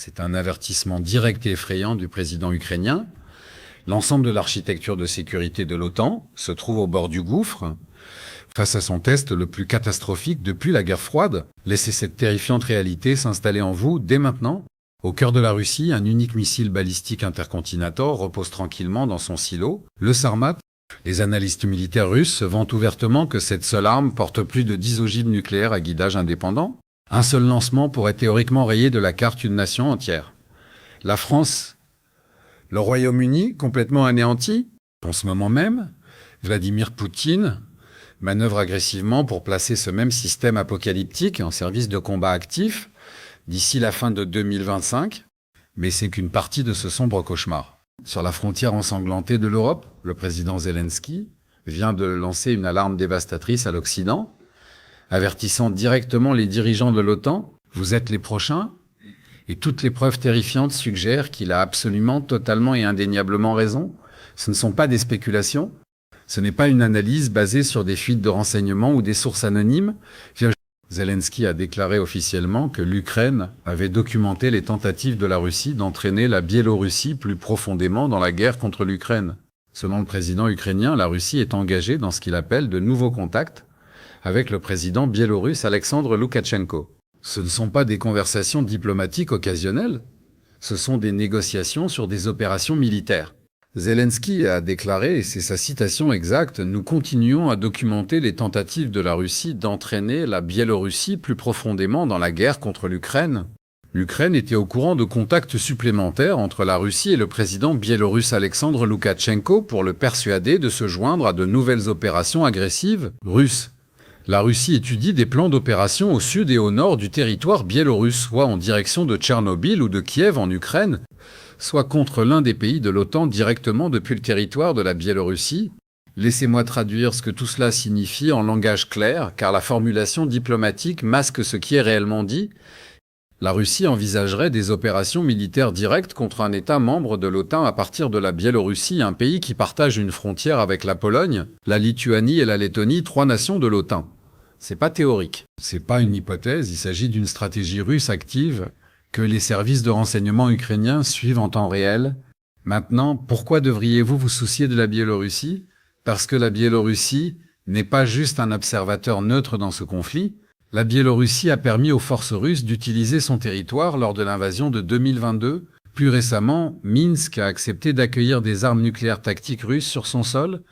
C'est un avertissement direct et effrayant du président ukrainien. L'ensemble de l'architecture de sécurité de l'OTAN se trouve au bord du gouffre. Face à son test le plus catastrophique depuis la guerre froide, laissez cette terrifiante réalité s'installer en vous dès maintenant. Au cœur de la Russie, un unique missile balistique Intercontinental repose tranquillement dans son silo, le Sarmat. Les analystes militaires russes se vantent ouvertement que cette seule arme porte plus de 10 ogives nucléaires à guidage indépendant. Un seul lancement pourrait théoriquement rayer de la carte une nation entière. La France, le Royaume-Uni, complètement anéanti. En ce moment même, Vladimir Poutine manœuvre agressivement pour placer ce même système apocalyptique en service de combat actif d'ici la fin de 2025, mais c'est qu'une partie de ce sombre cauchemar. Sur la frontière ensanglantée de l'Europe, le président Zelensky vient de lancer une alarme dévastatrice à l'Occident, avertissant directement les dirigeants de l'OTAN « Vous êtes les prochains ?» Et toutes les preuves terrifiantes suggèrent qu'il a absolument, totalement et indéniablement raison. Ce ne sont pas des spéculations, ce n'est pas une analyse basée sur des fuites de renseignements ou des sources anonymes. Zelensky a déclaré officiellement que l'Ukraine avait documenté les tentatives de la Russie d'entraîner la Biélorussie plus profondément dans la guerre contre l'Ukraine. Selon le président ukrainien, la Russie est engagée dans ce qu'il appelle de nouveaux contacts avec le président biélorusse Alexandre Loukachenko. Ce ne sont pas des conversations diplomatiques occasionnelles, ce sont des négociations sur des opérations militaires. Zelensky a déclaré, et c'est sa citation exacte, « Nous continuons à documenter les tentatives de la Russie d'entraîner la Biélorussie plus profondément dans la guerre contre l'Ukraine. » L'Ukraine était au courant de contacts supplémentaires entre la Russie et le président biélorusse Alexandre Loukachenko pour le persuader de se joindre à de nouvelles opérations agressives russes. La Russie étudie des plans d'opération au sud et au nord du territoire biélorusse, soit en direction de Tchernobyl ou de Kiev en Ukraine, soit contre l'un des pays de l'OTAN directement depuis le territoire de la Biélorussie. Laissez-moi traduire ce que tout cela signifie en langage clair, car la formulation diplomatique masque ce qui est réellement dit. La Russie envisagerait des opérations militaires directes contre un État membre de l'OTAN à partir de la Biélorussie, un pays qui partage une frontière avec la Pologne, la Lituanie et la Lettonie, 3 nations de l'OTAN. C'est pas théorique. C'est pas une hypothèse, il s'agit d'une stratégie russe active que les services de renseignement ukrainiens suivent en temps réel. Maintenant, pourquoi devriez-vous vous soucier de la Biélorussie? Parce que la Biélorussie n'est pas juste un observateur neutre dans ce conflit. La Biélorussie a permis aux forces russes d'utiliser son territoire lors de l'invasion de 2022. Plus récemment, Minsk a accepté d'accueillir des armes nucléaires tactiques russes sur son sol.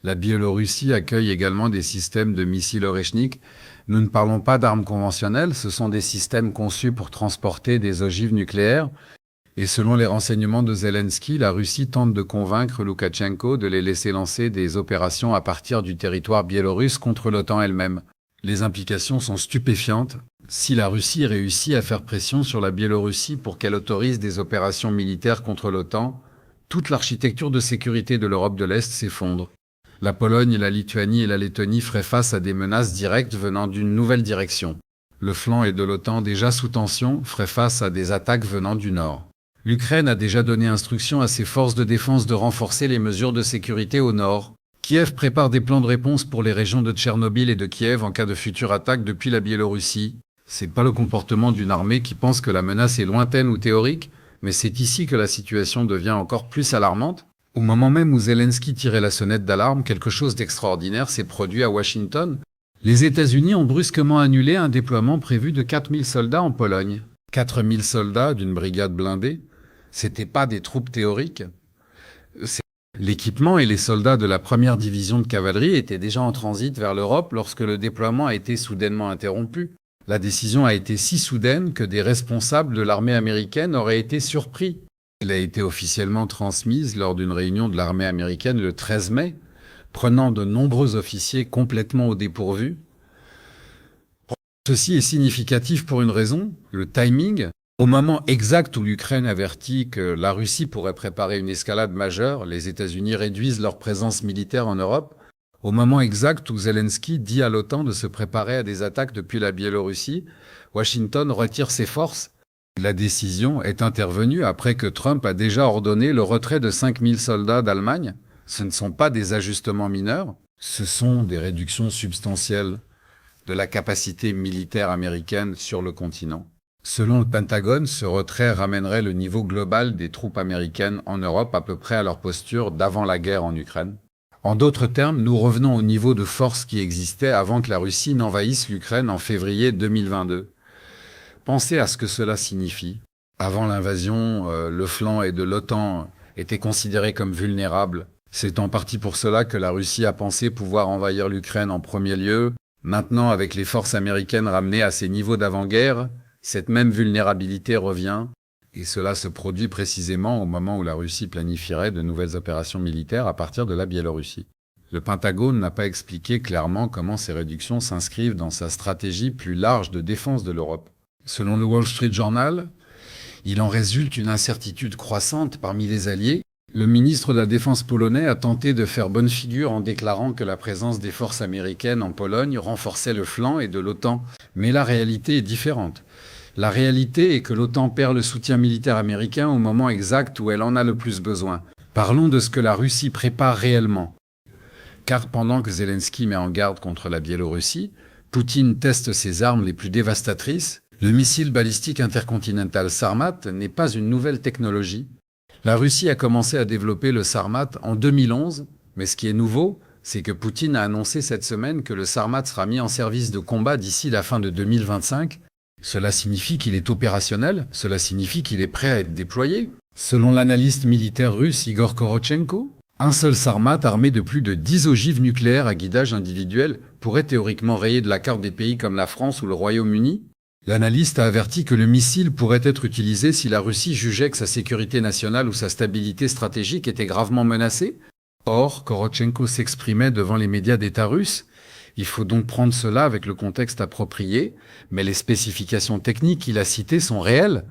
La Biélorussie accueille également des systèmes de missiles Oreshnik. Nous ne parlons pas d'armes conventionnelles, ce sont des systèmes conçus pour transporter des ogives nucléaires. Et selon les renseignements de Zelensky, la Russie tente de convaincre Loukachenko de les laisser lancer des opérations à partir du territoire biélorusse contre l'OTAN elle-même. Les implications sont stupéfiantes. Si la Russie réussit à faire pression sur la Biélorussie pour qu'elle autorise des opérations militaires contre l'OTAN, toute l'architecture de sécurité de l'Europe de l'Est s'effondre. La Pologne, la Lituanie et la Lettonie feraient face à des menaces directes venant d'une nouvelle direction. Le flanc est de l'OTAN déjà sous tension ferait face à des attaques venant du nord. L'Ukraine a déjà donné instruction à ses forces de défense de renforcer les mesures de sécurité au nord. Kiev prépare des plans de réponse pour les régions de Tchernobyl et de Kiev en cas de future attaque depuis la Biélorussie. C'est pas le comportement d'une armée qui pense que la menace est lointaine ou théorique, mais c'est ici que la situation devient encore plus alarmante. Au moment même où Zelensky tirait la sonnette d'alarme, quelque chose d'extraordinaire s'est produit à Washington. Les États-Unis ont brusquement annulé un déploiement prévu de 4000 soldats en Pologne. 4000 soldats d'une brigade blindée, c'était pas des troupes théoriques. L'équipement et les soldats de la première division de cavalerie étaient déjà en transit vers l'Europe lorsque le déploiement a été soudainement interrompu. La décision a été si soudaine que des responsables de l'armée américaine auraient été surpris. Elle a été officiellement transmise lors d'une réunion de l'armée américaine le 13 mai, prenant de nombreux officiers complètement au dépourvu. Ceci est significatif pour une raison, le timing. Au moment exact où l'Ukraine avertit que la Russie pourrait préparer une escalade majeure, les États-Unis réduisent leur présence militaire en Europe. Au moment exact où Zelensky dit à l'OTAN de se préparer à des attaques depuis la Biélorussie, Washington retire ses forces. La décision est intervenue après que Trump a déjà ordonné le retrait de 5000 soldats d'Allemagne. Ce ne sont pas des ajustements mineurs, ce sont des réductions substantielles de la capacité militaire américaine sur le continent. Selon le Pentagone, ce retrait ramènerait le niveau global des troupes américaines en Europe à peu près à leur posture d'avant la guerre en Ukraine. En d'autres termes, nous revenons au niveau de force qui existait avant que la Russie n'envahisse l'Ukraine en février 2022. Pensez à ce que cela signifie. Avant l'invasion, le flanc de l'OTAN était considéré comme vulnérable. C'est en partie pour cela que la Russie a pensé pouvoir envahir l'Ukraine en premier lieu. Maintenant, avec les forces américaines ramenées à ces niveaux d'avant-guerre, cette même vulnérabilité revient, et cela se produit précisément au moment où la Russie planifierait de nouvelles opérations militaires à partir de la Biélorussie. Le Pentagone n'a pas expliqué clairement comment ces réductions s'inscrivent dans sa stratégie plus large de défense de l'Europe. Selon le Wall Street Journal, il en résulte une incertitude croissante parmi les alliés. Le ministre de la Défense polonais a tenté de faire bonne figure en déclarant que la présence des forces américaines en Pologne renforçait le flanc de l'OTAN. Mais la réalité est différente. La réalité est que l'OTAN perd le soutien militaire américain au moment exact où elle en a le plus besoin. Parlons de ce que la Russie prépare réellement. Car pendant que Zelensky met en garde contre la Biélorussie, Poutine teste ses armes les plus dévastatrices. Le missile balistique intercontinental Sarmat n'est pas une nouvelle technologie. La Russie a commencé à développer le Sarmat en 2011, mais ce qui est nouveau, c'est que Poutine a annoncé cette semaine que le Sarmat sera mis en service de combat d'ici la fin de 2025. Cela signifie qu'il est opérationnel, cela signifie qu'il est prêt à être déployé. Selon l'analyste militaire russe Igor Korotchenko, un seul Sarmat armé de plus de 10 ogives nucléaires à guidage individuel pourrait théoriquement rayer de la carte des pays comme la France ou le Royaume-Uni. L'analyste a averti que le missile pourrait être utilisé si la Russie jugeait que sa sécurité nationale ou sa stabilité stratégique était gravement menacée. Or, Korotchenko s'exprimait devant les médias d'État russes. Il faut donc prendre cela avec le contexte approprié, mais les spécifications techniques qu'il a citées sont réelles.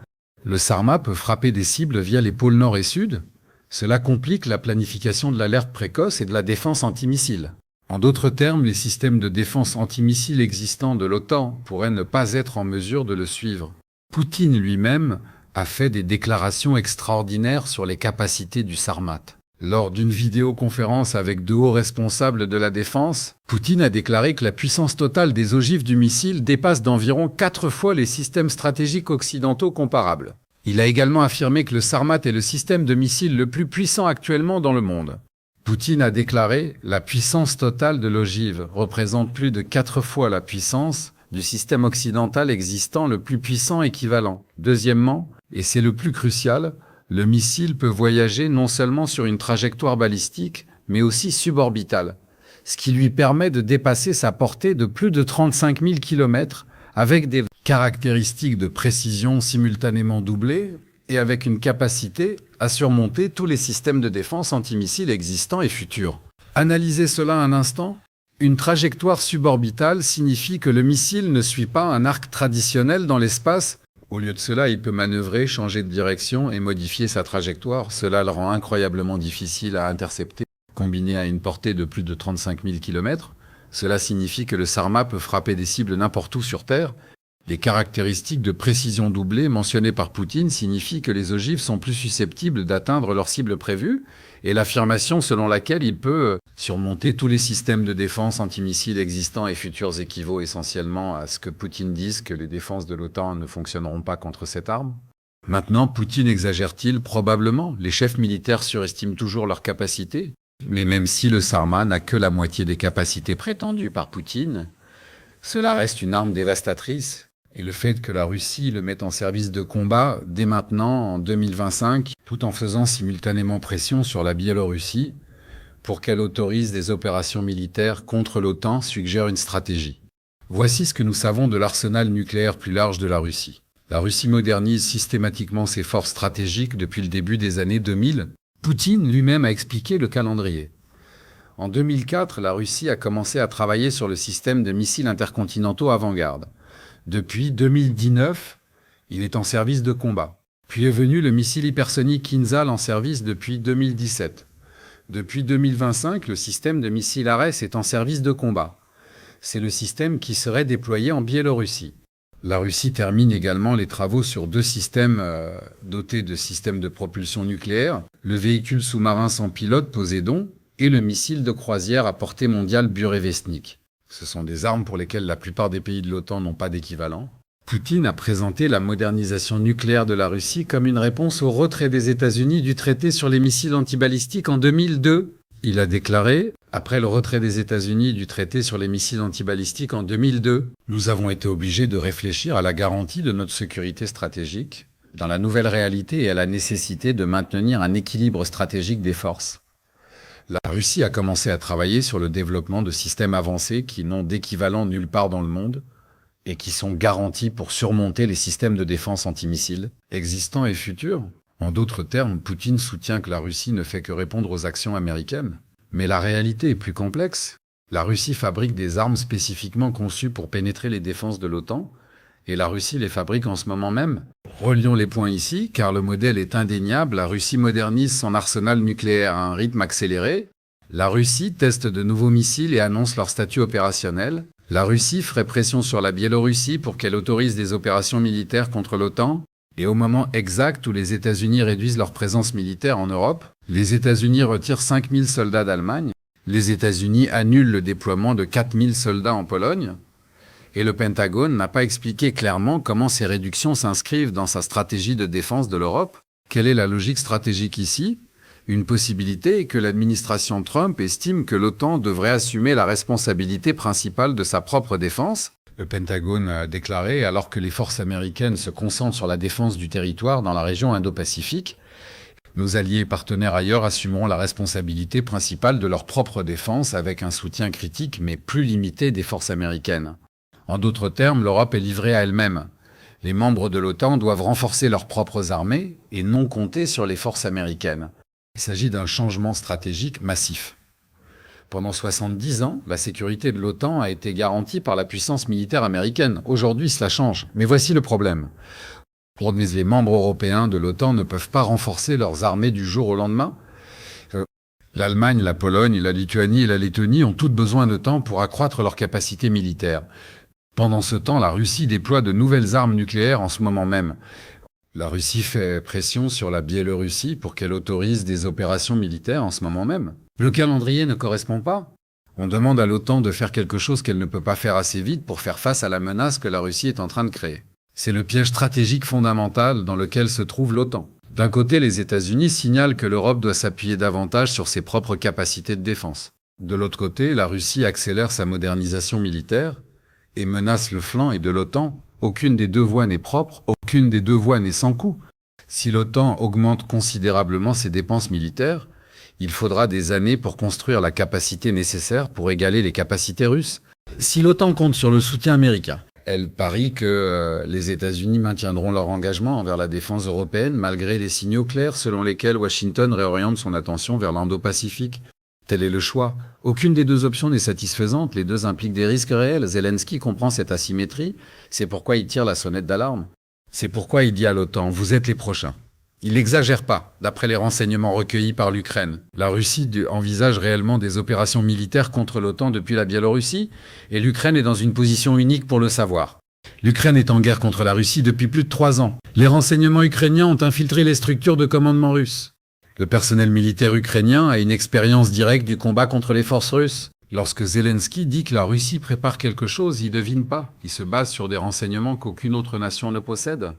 Le Sarmat peut frapper des cibles via les pôles nord et sud. Cela complique la planification de l'alerte précoce et de la défense antimissile. En d'autres termes, les systèmes de défense antimissile existants de l'OTAN pourraient ne pas être en mesure de le suivre. Poutine lui-même a fait des déclarations extraordinaires sur les capacités du Sarmat. Lors d'une vidéoconférence avec de hauts responsables de la défense, Poutine a déclaré que la puissance totale des ogives du missile dépasse d'environ 4 fois les systèmes stratégiques occidentaux comparables. Il a également affirmé que le Sarmat est le système de missiles le plus puissant actuellement dans le monde. Poutine a déclaré « La puissance totale de l'ogive représente plus de 4 fois la puissance du système occidental existant le plus puissant équivalent. » Deuxièmement, et c'est le plus crucial, le missile peut voyager non seulement sur une trajectoire balistique, mais aussi suborbitale, ce qui lui permet de dépasser sa portée de plus de 35 000 km avec des caractéristiques de précision simultanément doublées et avec une capacité à surmonter tous les systèmes de défense antimissiles existants et futurs. Analysez cela un instant. Une trajectoire suborbitale signifie que le missile ne suit pas un arc traditionnel dans l'espace. Au lieu de cela, il peut manœuvrer, changer de direction et modifier sa trajectoire. Cela le rend incroyablement difficile à intercepter. Combiné à une portée de plus de 35 000 km, cela signifie que le Sarmat peut frapper des cibles n'importe où sur Terre. Les caractéristiques de précision doublée mentionnées par Poutine signifient que les ogives sont plus susceptibles d'atteindre leur cible prévue, et l'affirmation selon laquelle il peut surmonter tous les systèmes de défense antimissiles existants et futurs équivaut essentiellement à ce que Poutine dise que les défenses de l'OTAN ne fonctionneront pas contre cette arme. Maintenant, Poutine exagère-t-il? Probablement. Les chefs militaires surestiment toujours leurs capacités. Mais même si le Sarmat n'a que la moitié des capacités prétendues par Poutine, cela reste une arme dévastatrice. Et le fait que la Russie le mette en service de combat dès maintenant, en 2025, tout en faisant simultanément pression sur la Biélorussie pour qu'elle autorise des opérations militaires contre l'OTAN, suggère une stratégie. Voici ce que nous savons de l'arsenal nucléaire plus large de la Russie. La Russie modernise systématiquement ses forces stratégiques depuis le début des années 2000. Poutine lui-même a expliqué le calendrier. En 2004, la Russie a commencé à travailler sur le système de missiles intercontinentaux avant-garde. Depuis 2019, il est en service de combat. Puis est venu le missile hypersonique Kinzhal en service depuis 2017. Depuis 2025, le système de missile Ares est en service de combat. C'est le système qui serait déployé en Biélorussie. La Russie termine également les travaux sur 2 systèmes dotés de systèmes de propulsion nucléaire, le véhicule sous-marin sans pilote Poséidon et le missile de croisière à portée mondiale Burevestnik. Ce sont des armes pour lesquelles la plupart des pays de l'OTAN n'ont pas d'équivalent. Poutine a présenté la modernisation nucléaire de la Russie comme une réponse au retrait des États-Unis du traité sur les missiles antibalistiques en 2002. Il a déclaré, après le retrait des États-Unis du traité sur les missiles antibalistiques en 2002, nous avons été obligés de réfléchir à la garantie de notre sécurité stratégique, dans la nouvelle réalité et à la nécessité de maintenir un équilibre stratégique des forces. La Russie a commencé à travailler sur le développement de systèmes avancés qui n'ont d'équivalent nulle part dans le monde et qui sont garantis pour surmonter les systèmes de défense antimissiles existants et futurs. En d'autres termes, Poutine soutient que la Russie ne fait que répondre aux actions américaines. Mais la réalité est plus complexe. La Russie fabrique des armes spécifiquement conçues pour pénétrer les défenses de l'OTAN, et la Russie les fabrique en ce moment même. Relions les points ici, car le modèle est indéniable. La Russie modernise son arsenal nucléaire à un rythme accéléré. La Russie teste de nouveaux missiles et annonce leur statut opérationnel. La Russie ferait pression sur la Biélorussie pour qu'elle autorise des opérations militaires contre l'OTAN. Et au moment exact où les États-Unis réduisent leur présence militaire en Europe, les États-Unis retirent 5000 soldats d'Allemagne, les États-Unis annulent le déploiement de 4000 soldats en Pologne, et le Pentagone n'a pas expliqué clairement comment ces réductions s'inscrivent dans sa stratégie de défense de l'Europe. Quelle est la logique stratégique ici ? Une possibilité est que l'administration Trump estime que l'OTAN devrait assumer la responsabilité principale de sa propre défense. Le Pentagone a déclaré, alors que les forces américaines se concentrent sur la défense du territoire dans la région Indo-Pacifique, nos alliés et partenaires ailleurs assumeront la responsabilité principale de leur propre défense avec un soutien critique mais plus limité des forces américaines. En d'autres termes, l'Europe est livrée à elle-même. Les membres de l'OTAN doivent renforcer leurs propres armées et non compter sur les forces américaines. Il s'agit d'un changement stratégique massif. Pendant 70 ans, la sécurité de l'OTAN a été garantie par la puissance militaire américaine. Aujourd'hui, cela change. Mais voici le problème. Les membres européens de l'OTAN ne peuvent pas renforcer leurs armées du jour au lendemain. L'Allemagne, la Pologne, la Lituanie et la Lettonie ont toutes besoin de temps pour accroître leurs capacités militaires. Pendant ce temps, la Russie déploie de nouvelles armes nucléaires en ce moment même. La Russie fait pression sur la Biélorussie pour qu'elle autorise des opérations militaires en ce moment même. Le calendrier ne correspond pas. On demande à l'OTAN de faire quelque chose qu'elle ne peut pas faire assez vite pour faire face à la menace que la Russie est en train de créer. C'est le piège stratégique fondamental dans lequel se trouve l'OTAN. D'un côté, les États-Unis signalent que l'Europe doit s'appuyer davantage sur ses propres capacités de défense. De l'autre côté, la Russie accélère sa modernisation militaire et menace le flanc et de l'OTAN. Aucune des deux voies n'est propre, aucune des deux voies n'est sans coût. Si l'OTAN augmente considérablement ses dépenses militaires, il faudra des années pour construire la capacité nécessaire pour égaler les capacités russes. Si l'OTAN compte sur le soutien américain, elle parie que les États-Unis maintiendront leur engagement envers la défense européenne malgré les signaux clairs selon lesquels Washington réoriente son attention vers l'Indo-Pacifique. Tel est le choix. Aucune des deux options n'est satisfaisante, les deux impliquent des risques réels. Zelensky comprend cette asymétrie, c'est pourquoi il tire la sonnette d'alarme. C'est pourquoi il dit à l'OTAN, vous êtes les prochains. Il n'exagère pas, d'après les renseignements recueillis par l'Ukraine. La Russie envisage réellement des opérations militaires contre l'OTAN depuis la Biélorussie, et l'Ukraine est dans une position unique pour le savoir. L'Ukraine est en guerre contre la Russie depuis plus de 3 ans. Les renseignements ukrainiens ont infiltré les structures de commandement russes. Le personnel militaire ukrainien a une expérience directe du combat contre les forces russes. Lorsque Zelensky dit que la Russie prépare quelque chose, il ne devine pas. Il se base sur des renseignements qu'aucune autre nation ne possède.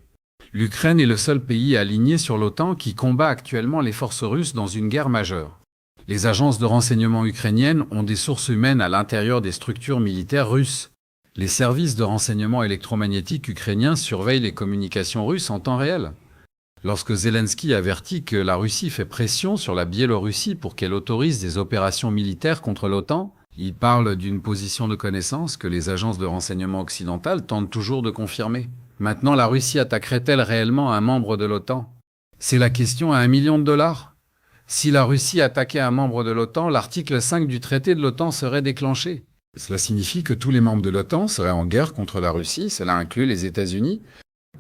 L'Ukraine est le seul pays aligné sur l'OTAN qui combat actuellement les forces russes dans une guerre majeure. Les agences de renseignement ukrainiennes ont des sources humaines à l'intérieur des structures militaires russes. Les services de renseignement électromagnétique ukrainiens surveillent les communications russes en temps réel. Lorsque Zelensky avertit que la Russie fait pression sur la Biélorussie pour qu'elle autorise des opérations militaires contre l'OTAN, il parle d'une position de connaissance que les agences de renseignement occidentales tentent toujours de confirmer. Maintenant, la Russie attaquerait-elle réellement un membre de l'OTAN? C'est la question à $1 million. Si la Russie attaquait un membre de l'OTAN, l'article 5 du traité de l'OTAN serait déclenché. Cela signifie que tous les membres de l'OTAN seraient en guerre contre la Russie, cela inclut les États-Unis.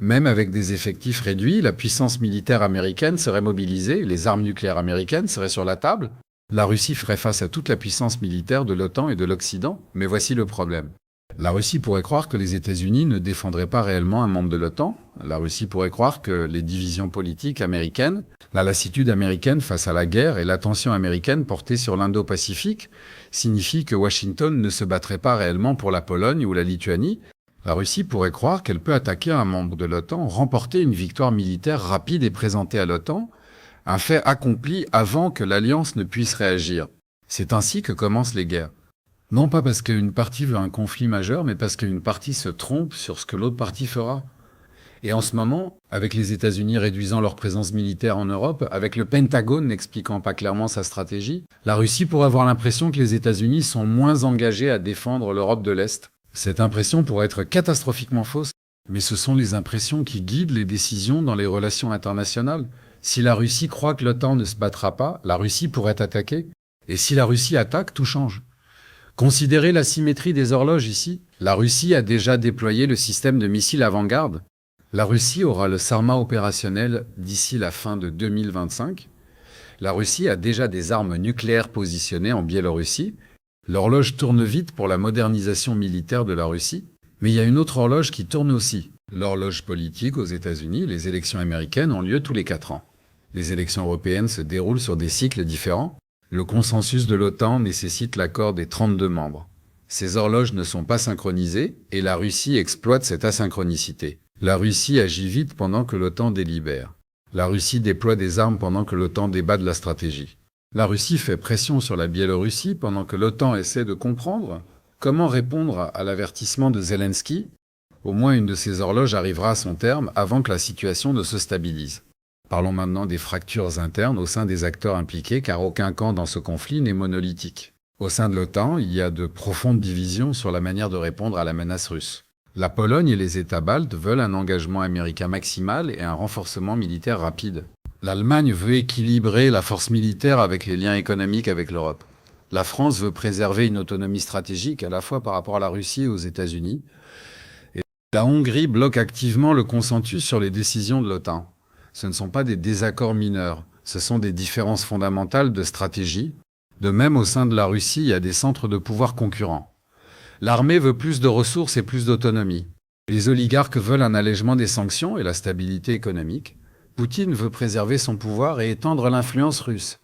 Même avec des effectifs réduits, la puissance militaire américaine serait mobilisée, les armes nucléaires américaines seraient sur la table. La Russie ferait face à toute la puissance militaire de l'OTAN et de l'Occident. Mais voici le problème. La Russie pourrait croire que les États-Unis ne défendraient pas réellement un membre de l'OTAN. La Russie pourrait croire que les divisions politiques américaines, la lassitude américaine face à la guerre et l'attention américaine portée sur l'Indo-Pacifique signifient que Washington ne se battrait pas réellement pour la Pologne ou la Lituanie, La Russie pourrait croire qu'elle peut attaquer un membre de l'OTAN, remporter une victoire militaire rapide et présenter à l'OTAN un fait accompli avant que l'Alliance ne puisse réagir. C'est ainsi que commencent les guerres. Non pas parce qu'une partie veut un conflit majeur, mais parce qu'une partie se trompe sur ce que l'autre partie fera. Et en ce moment, avec les États-Unis réduisant leur présence militaire en Europe, avec le Pentagone n'expliquant pas clairement sa stratégie, la Russie pourrait avoir l'impression que les États-Unis sont moins engagés à défendre l'Europe de l'Est. Cette impression pourrait être catastrophiquement fausse, mais ce sont les impressions qui guident les décisions dans les relations internationales. Si la Russie croit que l'OTAN ne se battra pas, la Russie pourrait attaquer. Et si la Russie attaque, tout change. Considérez la symétrie des horloges ici. La Russie a déjà déployé le système de missiles avant-garde. La Russie aura le Sarmat opérationnel d'ici la fin de 2025. La Russie a déjà des armes nucléaires positionnées en Biélorussie. L'horloge tourne vite pour la modernisation militaire de la Russie. Mais il y a une autre horloge qui tourne aussi. L'horloge politique aux États-Unis, les élections américaines ont lieu tous les 4 ans. Les élections européennes se déroulent sur des cycles différents. Le consensus de l'OTAN nécessite l'accord des 32 membres. Ces horloges ne sont pas synchronisées et la Russie exploite cette asynchronicité. La Russie agit vite pendant que l'OTAN délibère. La Russie déploie des armes pendant que l'OTAN débat de la stratégie. La Russie fait pression sur la Biélorussie pendant que l'OTAN essaie de comprendre comment répondre à l'avertissement de Zelensky. Au moins une de ces horloges arrivera à son terme avant que la situation ne se stabilise. Parlons maintenant des fractures internes au sein des acteurs impliqués, car aucun camp dans ce conflit n'est monolithique. Au sein de l'OTAN, il y a de profondes divisions sur la manière de répondre à la menace russe. La Pologne et les États baltes veulent un engagement américain maximal et un renforcement militaire rapide. L'Allemagne veut équilibrer la force militaire avec les liens économiques avec l'Europe. La France veut préserver une autonomie stratégique à la fois par rapport à la Russie et aux États-Unis. Et la Hongrie bloque activement le consensus sur les décisions de l'OTAN. Ce ne sont pas des désaccords mineurs, ce sont des différences fondamentales de stratégie. De même, au sein de la Russie, il y a des centres de pouvoir concurrents. L'armée veut plus de ressources et plus d'autonomie. Les oligarques veulent un allègement des sanctions et la stabilité économique. Poutine veut préserver son pouvoir et étendre l'influence russe.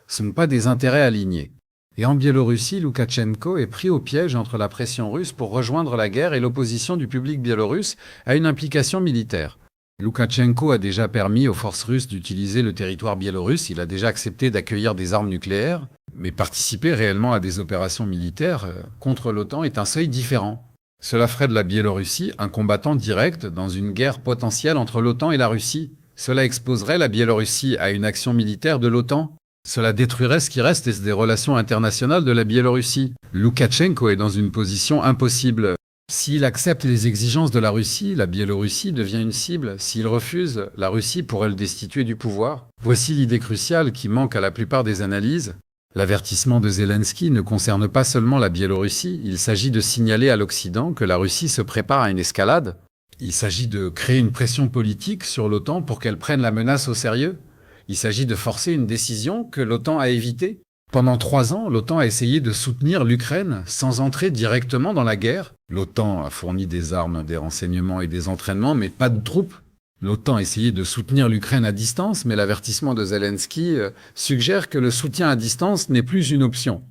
Ce ne sont pas des intérêts alignés. Et en Biélorussie, Loukachenko est pris au piège entre la pression russe pour rejoindre la guerre et l'opposition du public biélorusse à une implication militaire. Loukachenko a déjà permis aux forces russes d'utiliser le territoire biélorusse, il a déjà accepté d'accueillir des armes nucléaires, mais participer réellement à des opérations militaires contre l'OTAN est un seuil différent. Cela ferait de la Biélorussie un combattant direct dans une guerre potentielle entre l'OTAN et la Russie. Cela exposerait la Biélorussie à une action militaire de l'OTAN. Cela détruirait ce qui reste des relations internationales de la Biélorussie. Loukachenko est dans une position impossible. S'il accepte les exigences de la Russie, la Biélorussie devient une cible. S'il refuse, la Russie pourrait le destituer du pouvoir. Voici l'idée cruciale qui manque à la plupart des analyses. L'avertissement de Zelensky ne concerne pas seulement la Biélorussie, il s'agit de signaler à l'Occident que la Russie se prépare à une escalade. Il s'agit de créer une pression politique sur l'OTAN pour qu'elle prenne la menace au sérieux. Il s'agit de forcer une décision que l'OTAN a évitée. Pendant 3 ans, l'OTAN a essayé de soutenir l'Ukraine sans entrer directement dans la guerre. L'OTAN a fourni des armes, des renseignements et des entraînements, mais pas de troupes. L'OTAN a essayé de soutenir l'Ukraine à distance, mais l'avertissement de Zelensky suggère que le soutien à distance n'est plus une option.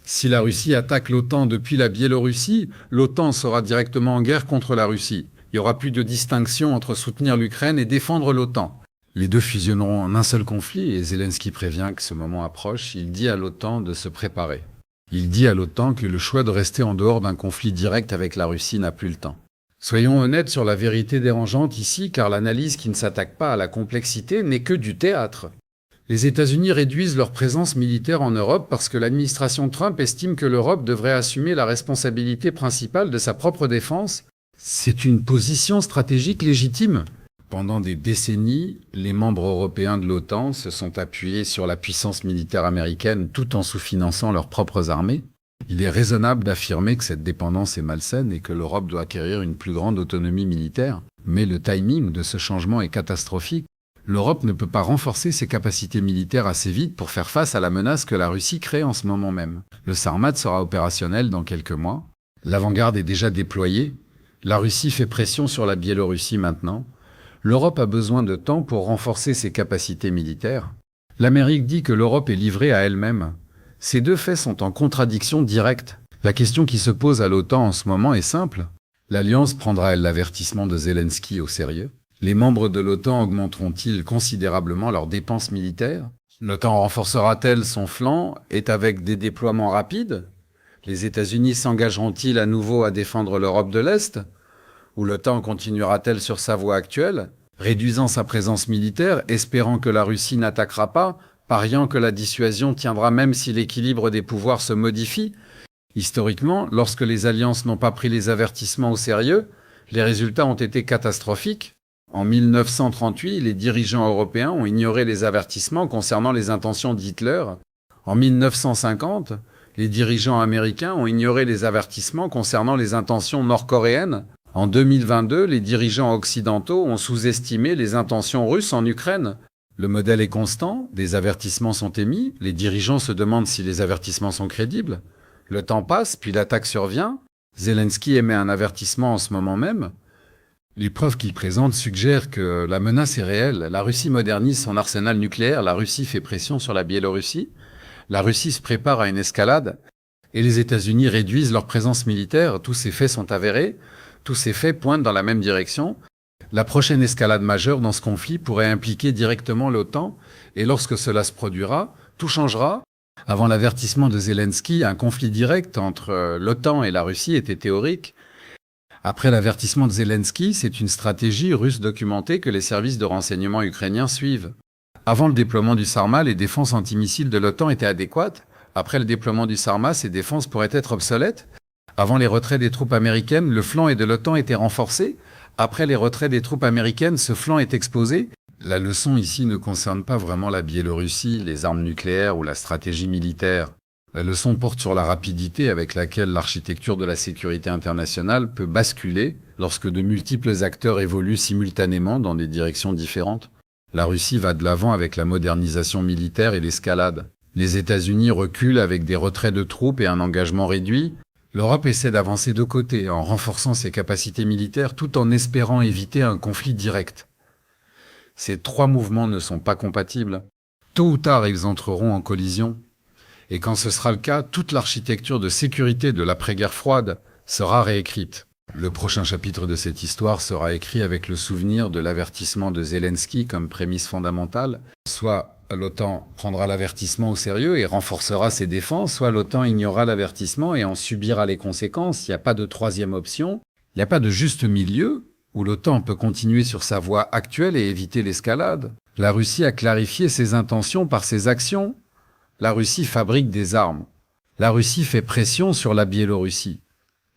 Si la Russie attaque l'OTAN depuis la Biélorussie, l'OTAN sera directement en guerre contre la Russie. Il n'y aura plus de distinction entre soutenir l'Ukraine et défendre l'OTAN. Les deux fusionneront en un seul conflit et Zelensky prévient que ce moment approche. Il dit à l'OTAN de se préparer. Il dit à l'OTAN que le choix de rester en dehors d'un conflit direct avec la Russie n'a plus le temps. Soyons honnêtes sur la vérité dérangeante ici, car l'analyse qui ne s'attaque pas à la complexité n'est que du théâtre. Les États-Unis réduisent leur présence militaire en Europe parce que l'administration Trump estime que l'Europe devrait assumer la responsabilité principale de sa propre défense. C'est une position stratégique légitime. Pendant des décennies, les membres européens de l'OTAN se sont appuyés sur la puissance militaire américaine tout en sous-finançant leurs propres armées. Il est raisonnable d'affirmer que cette dépendance est malsaine et que l'Europe doit acquérir une plus grande autonomie militaire. Mais le timing de ce changement est catastrophique. L'Europe ne peut pas renforcer ses capacités militaires assez vite pour faire face à la menace que la Russie crée en ce moment même. Le Sarmat sera opérationnel dans quelques mois. L'avant-garde est déjà déployée. La Russie fait pression sur la Biélorussie maintenant. L'Europe a besoin de temps pour renforcer ses capacités militaires. L'Amérique dit que l'Europe est livrée à elle-même. Ces deux faits sont en contradiction directe. La question qui se pose à l'OTAN en ce moment est simple. L'Alliance prendra-elle l'avertissement de Zelensky au sérieux? Les membres de l'OTAN augmenteront-ils considérablement leurs dépenses militaires? L'OTAN renforcera-t-elle son flanc et avec des déploiements rapides? Les États-Unis s'engageront-ils à nouveau à défendre l'Europe de l'Est? Ou l'OTAN continuera-t-elle sur sa voie actuelle, réduisant sa présence militaire, espérant que la Russie n'attaquera pas, pariant que la dissuasion tiendra même si l'équilibre des pouvoirs se modifie? Historiquement, lorsque les alliances n'ont pas pris les avertissements au sérieux, les résultats ont été catastrophiques. En 1938, les dirigeants européens ont ignoré les avertissements concernant les intentions d'Hitler. En 1950, les dirigeants américains ont ignoré les avertissements concernant les intentions nord-coréennes. En 2022, les dirigeants occidentaux ont sous-estimé les intentions russes en Ukraine. Le modèle est constant, des avertissements sont émis, les dirigeants se demandent si les avertissements sont crédibles. Le temps passe, puis l'attaque survient. Zelensky émet un avertissement en ce moment même. Les preuves qu'il présente suggèrent que la menace est réelle. La Russie modernise son arsenal nucléaire, la Russie fait pression sur la Biélorussie, la Russie se prépare à une escalade, et les États-Unis réduisent leur présence militaire. Tous ces faits sont avérés, tous ces faits pointent dans la même direction. La prochaine escalade majeure dans ce conflit pourrait impliquer directement l'OTAN, et lorsque cela se produira, tout changera. Avant l'avertissement de Zelensky, un conflit direct entre l'OTAN et la Russie était théorique. Après l'avertissement de Zelensky, c'est une stratégie russe documentée que les services de renseignement ukrainiens suivent. Avant le déploiement du Sarma, les défenses antimissiles de l'OTAN étaient adéquates. Après le déploiement du Sarma, ces défenses pourraient être obsolètes. Avant les retraits des troupes américaines, le flanc de l'OTAN était renforcé. Après les retraits des troupes américaines, ce flanc est exposé. La leçon ici ne concerne pas vraiment la Biélorussie, les armes nucléaires ou la stratégie militaire. La leçon porte sur la rapidité avec laquelle l'architecture de la sécurité internationale peut basculer lorsque de multiples acteurs évoluent simultanément dans des directions différentes. La Russie va de l'avant avec la modernisation militaire et l'escalade. Les États-Unis reculent avec des retraits de troupes et un engagement réduit. L'Europe essaie d'avancer de côté en renforçant ses capacités militaires tout en espérant éviter un conflit direct. Ces trois mouvements ne sont pas compatibles. Tôt ou tard, ils entreront en collision. Et quand ce sera le cas, toute l'architecture de sécurité de l'après-guerre froide sera réécrite. Le prochain chapitre de cette histoire sera écrit avec le souvenir de l'avertissement de Zelensky comme prémisse fondamentale. Soit l'OTAN prendra l'avertissement au sérieux et renforcera ses défenses, soit l'OTAN ignorera l'avertissement et en subira les conséquences. Il n'y a pas de troisième option. Il n'y a pas de juste milieu où l'OTAN peut continuer sur sa voie actuelle et éviter l'escalade. La Russie a clarifié ses intentions par ses actions. La Russie fabrique des armes. La Russie fait pression sur la Biélorussie.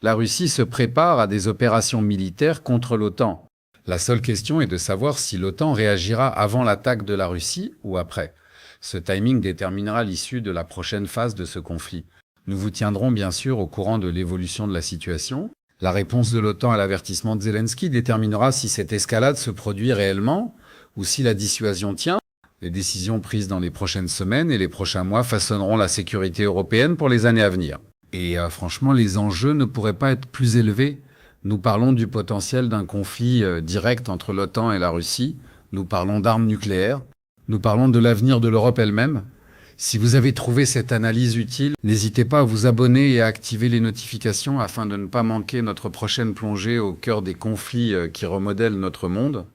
La Russie se prépare à des opérations militaires contre l'OTAN. La seule question est de savoir si l'OTAN réagira avant l'attaque de la Russie ou après. Ce timing déterminera l'issue de la prochaine phase de ce conflit. Nous vous tiendrons bien sûr au courant de l'évolution de la situation. La réponse de l'OTAN à l'avertissement de Zelensky déterminera si cette escalade se produit réellement ou si la dissuasion tient. Les décisions prises dans les prochaines semaines et les prochains mois façonneront la sécurité européenne pour les années à venir. Et franchement, les enjeux ne pourraient pas être plus élevés. Nous parlons du potentiel d'un conflit direct entre l'OTAN et la Russie. Nous parlons d'armes nucléaires. Nous parlons de l'avenir de l'Europe elle-même. Si vous avez trouvé cette analyse utile, n'hésitez pas à vous abonner et à activer les notifications afin de ne pas manquer notre prochaine plongée au cœur des conflits qui remodèlent notre monde.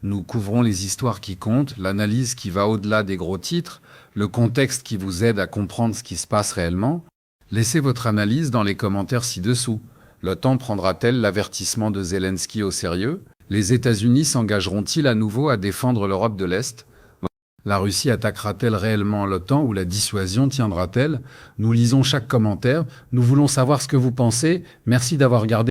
Nous couvrons les histoires qui comptent, l'analyse qui va au-delà des gros titres, le contexte qui vous aide à comprendre ce qui se passe réellement. Laissez votre analyse dans les commentaires ci-dessous. L'OTAN prendra-t-elle l'avertissement de Zelensky au sérieux? Les États-Unis s'engageront-ils à nouveau à défendre l'Europe de l'Est? La Russie attaquera-t-elle réellement l'OTAN ou la dissuasion tiendra-t-elle? Nous lisons chaque commentaire. Nous voulons savoir ce que vous pensez. Merci d'avoir regardé.